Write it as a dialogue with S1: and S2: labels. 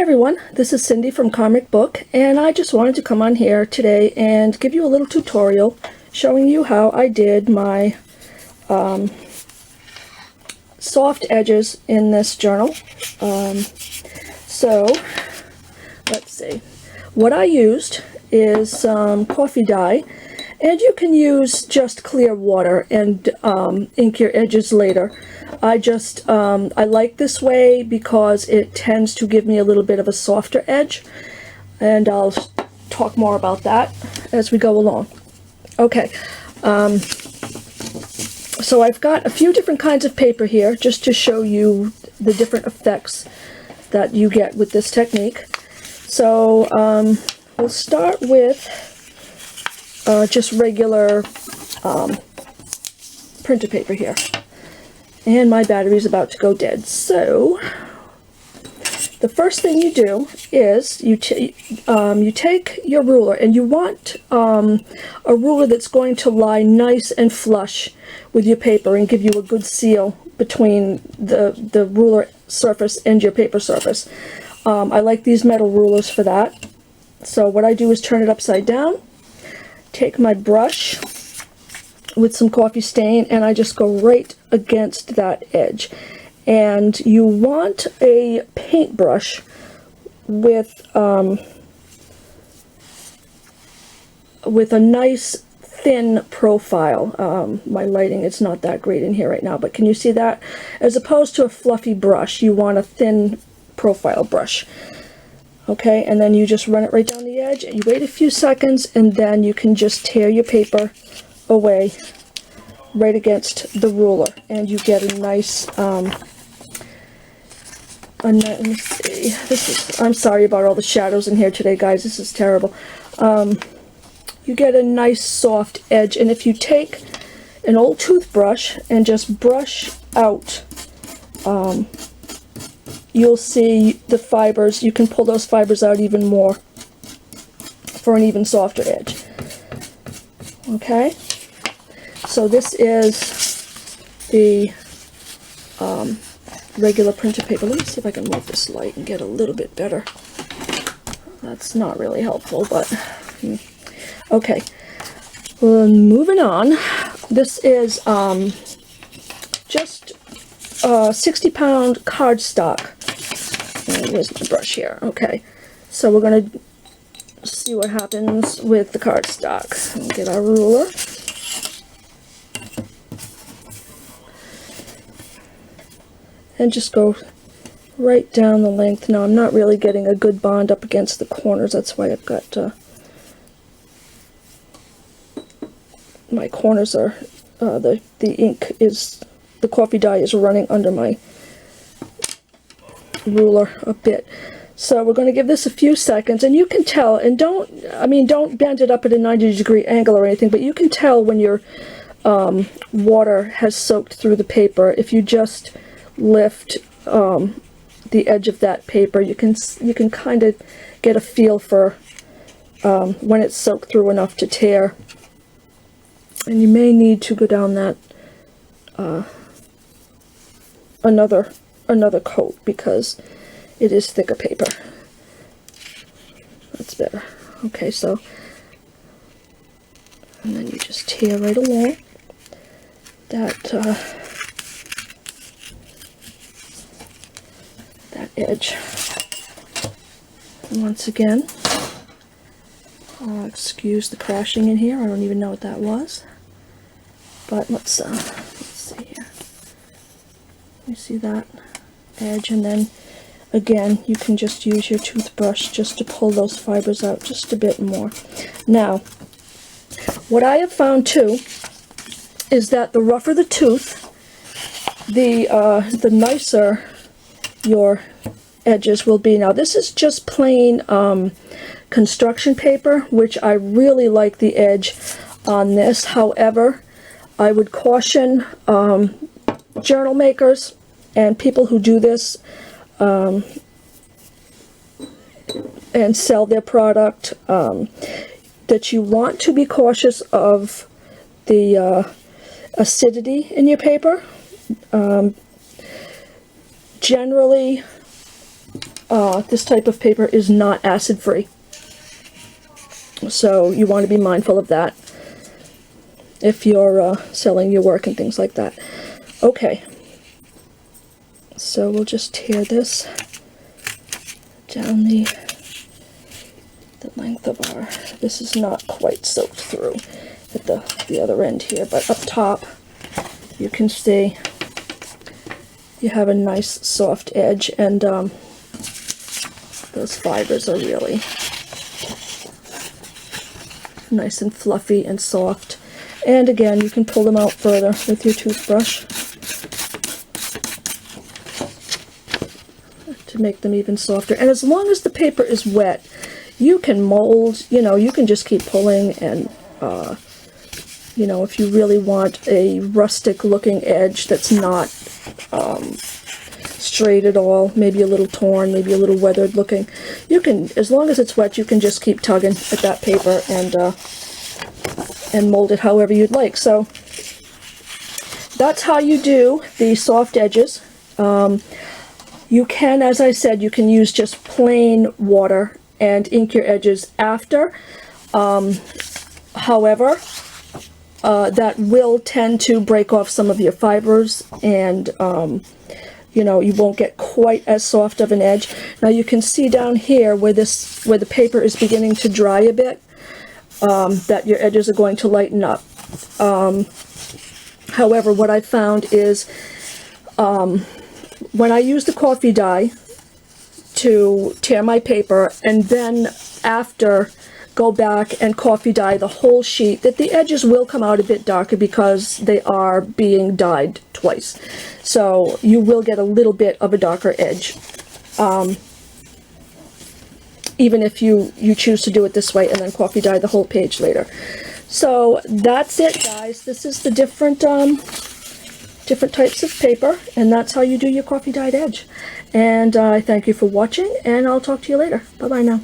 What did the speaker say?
S1: everyone, this is Cindy from Karmic Book, and I just wanted to come on here today and give you a little tutorial showing you how I did my soft edges in this journal. So let's see, what I used is some coffee dye, and you can use just clear water and ink your edges later. I like this way because it tends to give me a little bit of a softer edge, and I'll talk more about that as we go along. Okay, so I've got a few different kinds of paper here just to show you the different effects that you get with this technique. So we'll start with just regular printer paper here. And my battery's about to go dead. So the first thing you do is you take your ruler, and you want a ruler that's going to lie nice and flush with your paper and give you a good seal between the ruler surface and your paper surface. I like these metal rulers for that. So what I do is turn it upside down, take my brush with some coffee stain, and I just go right against that edge. And you want a paintbrush with a nice thin profile. My lighting is not that great in here right now, but can you see that? As opposed to a fluffy brush, you want a thin profile brush. Okay, and then you just run it right down the edge, and you wait a few seconds, and then you can just tear your paper away right against the ruler, and you get a nice let me see, I'm sorry about all the shadows in here today, guys, this is terrible. You get a nice soft edge, and if you take an old toothbrush and just brush out, you'll see the fibers. You can pull those fibers out even more for an even softer edge. Okay, so this is the regular printer paper. Let me see if I can move this light and get a little bit better. That's not really helpful, but okay. Well, moving on. This is just 60-pound cardstock. Where's my brush here? Okay, so we're going to see what happens with the cardstock. Get our ruler. And just go right down the length. Now I'm not really getting a good bond up against the corners. That's why I've got my corners are the ink is, the coffee dye is running under my ruler a bit. So we're going to give this a few seconds, and you can tell, and don't bend it up at a 90-degree angle or anything, but you can tell when your water has soaked through the paper. If you just lift the edge of that paper, you can kind of get a feel for when it's soaked through enough to tear. And you may need to go down that another coat because it is thicker paper. That's better. Okay, so and then you just tear right along that edge. And once again, excuse the crashing in here. I don't even know what that was. But let's see here. You see that edge, and then again you can just use your toothbrush just to pull those fibers out just a bit more. Now, what I have found too is that the rougher the tooth, the nicer your edges will be. Now this is just plain construction paper, which I really like the edge on this. However, I would caution journal makers and people who do this and sell their product that you want to be cautious of the acidity in your paper. Generally, this type of paper is not acid free. So you want to be mindful of that if you're selling your work and things like that. Okay, so we'll just tear this down the length of our, this is not quite soaked through at the other end here, but up top you can see you have a nice soft edge, and those fibers are really nice and fluffy and soft. And again, you can pull them out further with your toothbrush to make them even softer. And as long as the paper is wet, you can mold, you know, you can just keep pulling, and you know, if you really want a rustic looking edge that's not straight at all, maybe a little torn, maybe a little weathered looking, you can, as long as it's wet, you can just keep tugging at that paper and mold it however you'd like. So that's how you do the soft edges. You can, as I said, you can use just plain water and ink your edges after. However, that will tend to break off some of your fibers, and you know, you won't get quite as soft of an edge. Now you can see down here where the paper is beginning to dry a bit, that your edges are going to lighten up. However, what I found is when I use the coffee dye to tear my paper, and then after go back and coffee dye the whole sheet, that the edges will come out a bit darker because they are being dyed twice. So you will get a little bit of a darker edge, even if you choose to do it this way and then coffee dye the whole page later. So that's it, guys. This is the different types of paper, and that's how you do your coffee dyed edge. And I thank you for watching, and I'll talk to you later. Bye bye now.